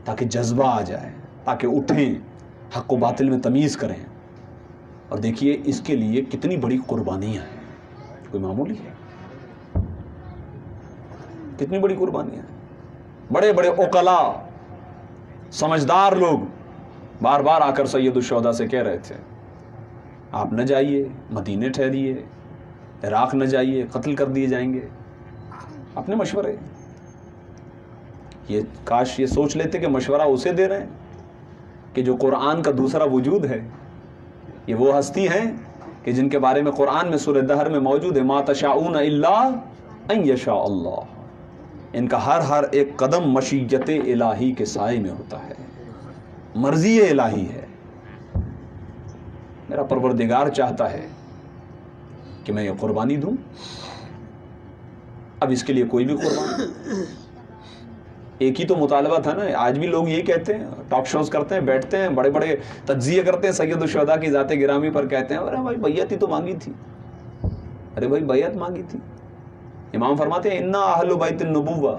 تاکہ جذبہ آ جائے، تاکہ اٹھیں، حق و باطل میں تمیز کریں. اور دیکھیے اس کے لیے کتنی بڑی قربانیاں ہیں، کوئی معمولی ہے، کتنی بڑی قربانیاں ہیں. بڑے بڑے عقلاء سمجھدار لوگ بار بار آ کر سید الشہداء سے کہہ رہے تھے آپ نہ جائیے، مدینے ٹھہریے، عراق نہ جائیے، قتل کر دیے جائیں گے. اپنے مشورے، یہ کاش یہ سوچ لیتے کہ مشورہ اسے دے رہے ہیں کہ جو قرآن کا دوسرا وجود ہے. یہ وہ ہستی ہیں کہ جن کے بارے میں قرآن میں سورہ دہر میں موجود ہے ما تشاؤون الا ان یشاء اللہ. ان کا ہر ایک قدم مشیت الہی کے سائے میں ہوتا ہے، مرضی الہی ہے. میرا پروردگار چاہتا ہے کہ میں یہ قربانی دوں. اب اس کے لیے کوئی بھی قربانی ایک ہی تو مطالبہ تھا نا. آج بھی لوگ یہی کہتے ہیں, ٹاک شوز کرتے ہیں, بیٹھتے ہیں, بڑے بڑے تجزیے کرتے ہیں سید الشہداء کی ذات گرامی پر, کہتے ہیں ارے بھائی بیعت ہی تو مانگی تھی, ارے بھائی بیعت مانگی تھی. امام فرماتے ہیں انا اہل بیت النبوہ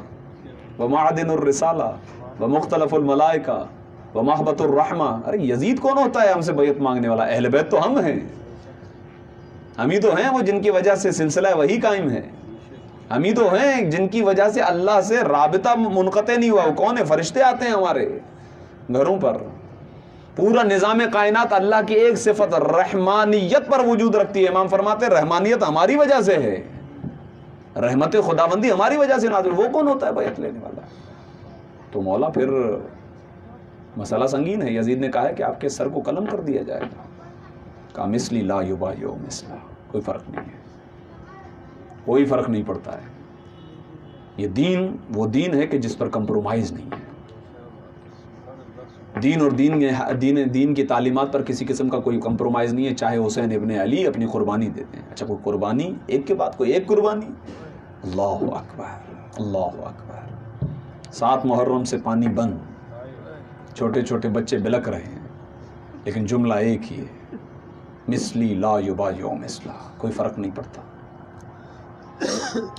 ومعدن الرسالہ ومختلف الملائکہ ومحبت الرحمہ. ارے یزید کون ہوتا ہے ہم سے بیعت مانگنے والا؟ اہل بیت تو ہم ہیں, ہم ہی تو ہیں وہ جن کی وجہ سے سلسلہ وہی قائم ہے, ہم ہی تو ہیں جن کی وجہ سے اللہ سے رابطہ منقطع نہیں ہوا. وہ کون ہے؟ فرشتے آتے ہیں ہمارے گھروں پر. پورا نظام کائنات اللہ کی ایک صفت رحمانیت پر وجود رکھتی ہے. امام فرماتے ہیں رحمانیت ہماری وجہ سے ہے, رحمت خداوندی ہماری وجہ سے نازل. وہ کون ہوتا ہے بیعت لینے والا؟ تو مولا پھر مسئلہ سنگین ہے. یزید نے کہا ہے کہ آپ کے سر کو قلم کر دیا جائے گا. کہا مثلی لا یبایع مثلا, کوئی فرق نہیں ہے, کوئی فرق نہیں پڑتا ہے. یہ دین وہ دین ہے کہ جس پر کمپرومائز نہیں ہے. دین اور دین کی تعلیمات پر کسی قسم کا کوئی کمپرومائز نہیں ہے. چاہے حسین ابن علی اپنی قربانی دیتے ہیں, اچھا کوئی قربانی ایک کے بعد کوئی ایک قربانی. اللہ اکبر, اللہ اکبر. 7 محرم سے پانی بند, چھوٹے چھوٹے بچے بلک رہے ہیں, لیکن جملہ ایک ہی ہے, مثلی لا یبایع مثلا, کوئی فرق نہیں پڑتا.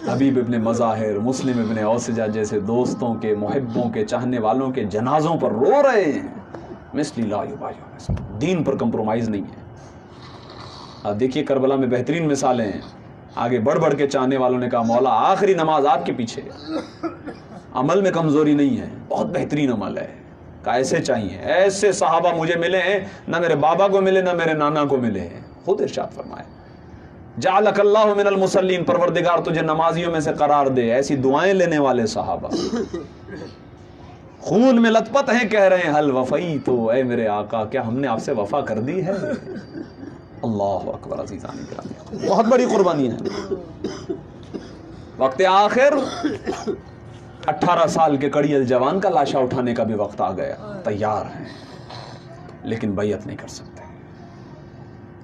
حبیب ابن مظاہر, مسلم ابن اوسجہ جیسے دوستوں کے, محبوں کے, چاہنے والوں کے جنازوں پر رو رہے ہیں, مثلی لا یبایع مثلا. دین پر کمپرومائز نہیں ہے. اب دیکھیے کربلا میں بہترین مثالیں ہیں. آگے بڑھ بڑھ کے چاہنے والوں نے کہا مولا آخری نماز آپ کے پیچھے, عمل میں کمزوری نہیں ہے, بہت بہترین عمل ہے. کہا ایسے چاہیے, ایسے صحابہ مجھے ملے ہیں, نہ میرے بابا کو ملے نہ میرے نانا کو ملے ہیں. خود ارشاد فرمائے جعلک اللہ من المصلین, پروردگار تجھے نمازیوں میں سے قرار دے. ایسی دعائیں لینے والے صحابہ خون میں لت پت ہیں, کہہ رہے ہیں حل وفیت, اے میرے آقا کیا ہم نے آپ سے وفا کر دی ہے؟ اللہ اکبر. عزیزان گرامی, بہت بڑی قربانی ہے. وقت آخر 18 سال کے کڑیل جوان کا لاشا اٹھانے کا بھی وقت آ گیا. تیار ہیں لیکن بیعت نہیں کر سکتے.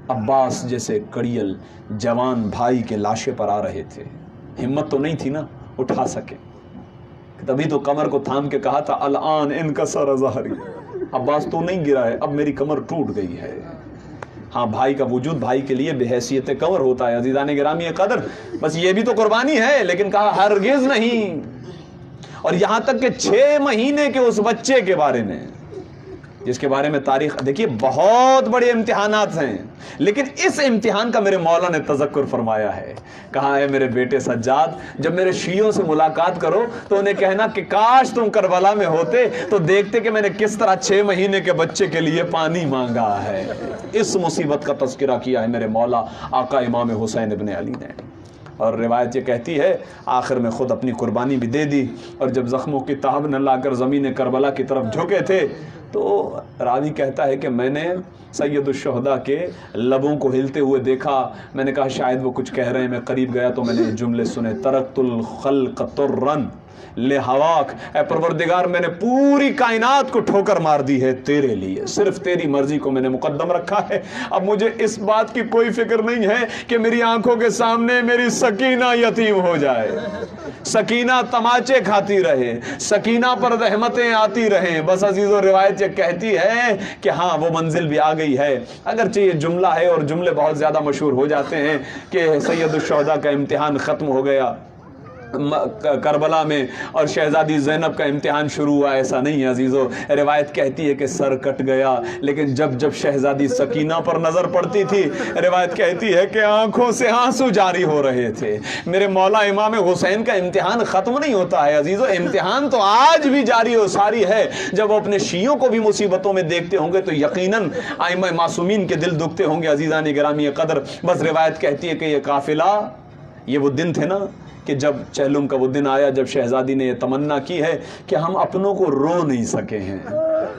عباس جیسے کڑیل جوان بھائی کے لاشے پر آ رہے تھے, ہمت تو نہیں تھی نا اٹھا سکے, تبھی تو کمر کو تھام کے کہا تھا الان انکسر ظہری. عباس تو نہیں گرا ہے, اب میری کمر ٹوٹ گئی ہے. ہاں بھائی کا وجود بھائی کے لیے بے حیثیت کمر ہوتا ہے. عزیزان گرامی قدر, بس یہ بھی تو قربانی ہے, لیکن کہا ہرگز نہیں. اور یہاں تک کہ 6 مہینے کے اس بچے کے بارے میں جس کے بارے میں تاریخ دیکھیے, بہت بڑے امتحانات ہیں, لیکن اس امتحان کا میرے مولا نے تذکر فرمایا ہے. کہا ہے میرے بیٹے سجاد, جب میرے شیعوں سے ملاقات کرو تو انہیں کہنا کہ کاش تم کربلا میں ہوتے تو دیکھتے کہ میں نے کس طرح 6 مہینے کے بچے کے لیے پانی مانگا ہے. اس مصیبت کا تذکرہ کیا ہے میرے مولا آقا امام حسین ابن علی نے. اور روایت یہ کہتی ہے آخر میں خود اپنی قربانی بھی دے دی, اور جب زخموں کی تاب نہ لا کر زمین کربلا کی طرف جھکے تھے تو راوی کہتا ہے کہ میں نے سید الشہداء کے لبوں کو ہلتے ہوئے دیکھا. میں نے کہا شاید وہ کچھ کہہ رہے ہیں. میں قریب گیا تو میں نے جملے سنے, ترکت الخلق ترن لہواک, اے پروردگار میں نے پوری کائنات کو ٹھوکر مار دی ہے تیرے لیے, صرف تیری مرضی کو میں نے مقدم رکھا ہے. اب مجھے اس بات کی کوئی فکر نہیں ہے کہ میری آنکھوں کے سامنے میری سکینہ یتیم ہو جائے, سکینہ تماچے کھاتی رہے, سکینہ پر رحمتیں آتی رہیں. بس عزیزو روایت یہ کہتی ہے کہ ہاں وہ منزل بھی آ گئی ہے. اگرچہ یہ جملہ ہے اور جملے بہت زیادہ مشہور ہو جاتے ہیں کہ سید الشہداء کا امتحان ختم ہو گیا کربلا میں اور شہزادی زینب کا امتحان شروع ہوا. ایسا نہیں ہے عزیزو. روایت کہتی ہے کہ سر کٹ گیا, لیکن جب شہزادی سکینہ پر نظر پڑتی تھی, روایت کہتی ہے کہ آنکھوں سے آنسو جاری ہو رہے تھے. میرے مولا امام حسین کا امتحان ختم نہیں ہوتا ہے عزیزو, امتحان تو آج بھی جاری و ساری ہے. جب وہ اپنے شیعوں کو بھی مصیبتوں میں دیکھتے ہوں گے تو یقیناً ائمہ معصومین کے دل دکھتے ہوں گے. عزیزان گرامی قدر, بس روایت کہتی ہے کہ یہ قافلہ, یہ وہ دن تھے نا کہ جب چہلم کا وہ دن آیا جب شہزادی نے یہ تمنا کی ہے کہ ہم اپنوں کو رو نہیں سکے ہیں,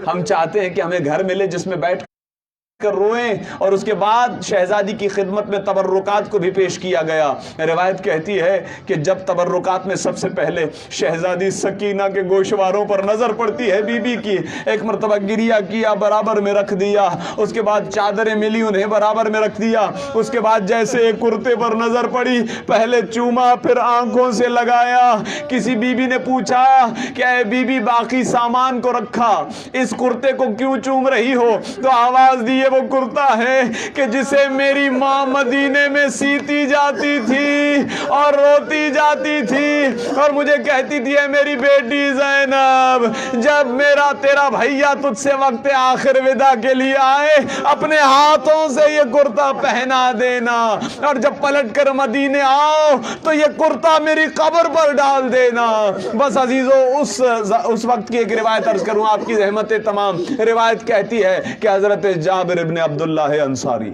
ہم چاہتے ہیں کہ ہمیں گھر ملے جس میں بیٹھ کر روئیں، اور اس کے بعد شہزادی کی خدمت میں تبرکات کو بھی پیش کیا گیا۔ روایت کہتی ہے کہ جب تبرکات میں سب سے پہلے شہزادی سکینہ کے گوشواروں پر نظر پڑتی ہے بی بی کی، ایک مرتبہ گریہ کیا، برابر میں رکھ دیا، اس کے بعد چادریں ملی انہیں برابر میں رکھ دیا، اس کے بعد جیسے ایک کرتے پر نظر پڑی پہلے چوما پھر آنکھوں سے لگایا۔ کسی بی بی نے پوچھا کہ اے بی بی باقی سامان کو رکھا، اس کرتے کو کیوں چوم رہی ہو؟ تو آواز دی وہ کرتا ہے کہ جسے میری ماں مدینے میں سیتی جاتی تھی اور روتی جاتی تھی اور مجھے کہتی تھی اے میری بیٹی زینب، جب میرا تیرا بھیا تجھ سے وقت آخر ودا کے لیے آئے اپنے ہاتھوں سے یہ کرتا پہنا دینا، اور جب پلٹ کر مدینے آؤ تو یہ کرتا میری قبر پر ڈال دینا۔ بس عزیزو اس وقت کی ایک روایت عرض کروں آپ کی زحمت تمام۔ روایت کہتی ہے کہ حضرت جابر ابن عبداللہ انصاری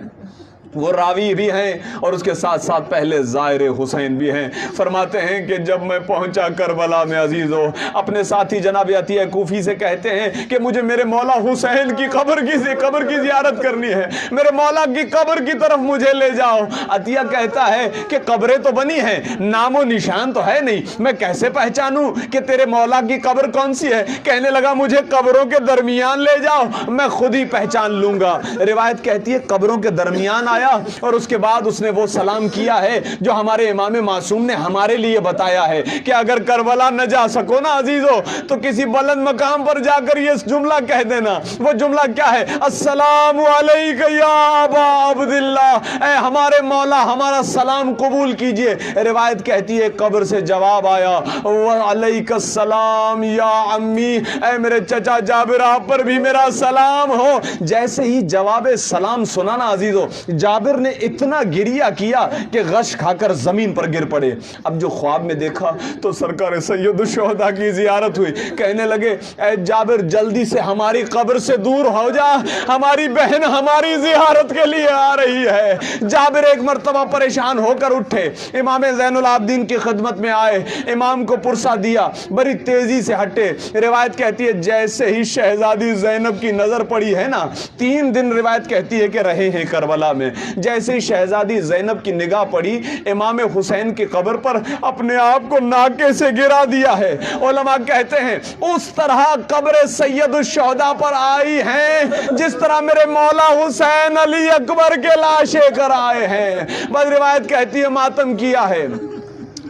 وہ راوی بھی ہیں اور اس کے ساتھ ساتھ پہلے زائر حسین بھی ہیں، فرماتے ہیں کہ جب میں پہنچا کربلا میں عزیزو، اپنے ساتھی جناب عطیہ کوفی سے کہتے ہیں کہ مجھے میرے مولا حسین کی قبر کی زیارت کرنی ہے، میرے مولا کی قبر کی طرف مجھے لے جاؤ۔ عطیہ کہتا ہے کہ قبریں تو بنی ہیں، نام و نشان تو ہے نہیں، میں کیسے پہچانوں کہ تیرے مولا کی قبر کون سی ہے؟ کہنے لگا مجھے قبروں کے درمیان لے جاؤ، میں خود ہی پہچان لوں گا۔ روایت کہتی ہے قبروں کے درمیان آیا اور اس کے بعد اس نے وہ سلام کیا ہے جو ہمارے امام معصوم نے ہمارے لیے بتایا ہے کہ اگر کربلا نہ جا سکو نا عزیزو تو کسی بلند مقام پر جا کر یہ جملہ کہہ دینا۔ وہ جملہ کیا ہے؟ السلام علیکہ یا ابا عبداللہ، اے ہمارے مولا ہمارا سلام قبول کیجئے۔ روایت کہتی ہے قبر سے جواب آیا وعلیکہ السلام یا عمی، اے میرے چچا جابر آپ پر بھی میرا سلام ہو۔ جیسے ہی جواب سلام سنا نا عزیزو، جابر نے اتنا گریہ کیا کہ غش کھا کر زمین پر گر پڑے۔ اب جو خواب میں دیکھا تو سرکار سید الشہداء کی زیارت ہوئی، کہنے لگے اے جابر جلدی سے ہماری قبر سے دور ہو جا، ہماری بہن ہماری زیارت کے لیے آ رہی ہے۔ جابر ایک مرتبہ پریشان ہو کر اٹھے، امام زین العابدین کی خدمت میں آئے، امام کو پرسہ دیا، بڑی تیزی سے ہٹے۔ روایت کہتی ہے جیسے ہی شہزادی زینب کی نظر پڑی ہے نا، 3 دن روایت کہتی ہے کہ رہے ہیں کربلا میں، جیسے ہی شہزادی زینب کی نگاہ پڑی امام حسین کی قبر پر اپنے آپ کو ناکے سے گرا دیا ہے۔ علماء کہتے ہیں اس طرح قبر سید الشہداء پر آئی ہیں جس طرح میرے مولا حسین علی اکبر کے لاشیں کر آئے ہیں۔ بس روایت کہتی ہے ماتم کیا ہے،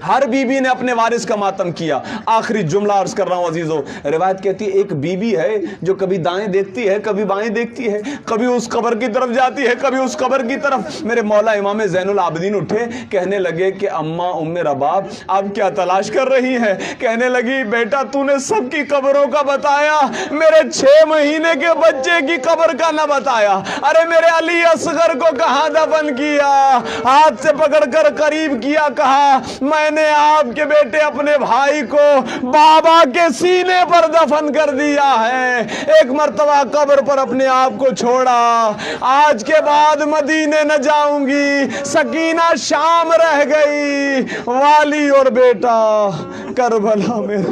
ہر بی بی نے اپنے وارث کا ماتم کیا۔ آخری جملہ عرض کر رہا ہوں عزیزو، روایت کہتی ہے ایک بی بی ہے جو کبھی دائیں دیکھتی ہے کبھی بائیں دیکھتی ہے، کبھی اس قبر کی طرف جاتی ہے کبھی اس قبر کی طرف۔ میرے مولا امام زین العابدین اٹھے، کہنے لگے کہ اماں ام رباب آپ کیا تلاش کر رہی ہیں؟ کہنے لگی بیٹا تو نے سب کی قبروں کا بتایا، میرے 6 مہینے کے بچے کی قبر کا نہ بتایا۔ ارے میرے علی اصغر کو کہاں دفن کیا؟ ہاتھ سے پکڑ کر قریب کیا، کہا میں نے آپ کے بیٹے اپنے بھائی کو بابا کے سینے پر دفن کر دیا ہے۔ ایک مرتبہ قبر پر اپنے آپ کو چھوڑا، آج کے بعد مدینے نہ جاؤں گی، سکینہ شام رہ گئی، والی اور بیٹا کربلا میں۔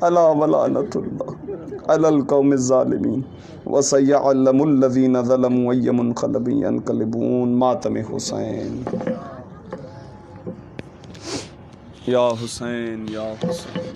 الا ولعنۃ اللہ علی القوم الظالمین وسيعلم الذين ظلموا أي منقلب ينقلبون۔ ماتم حسین، یا حسین یا حسین۔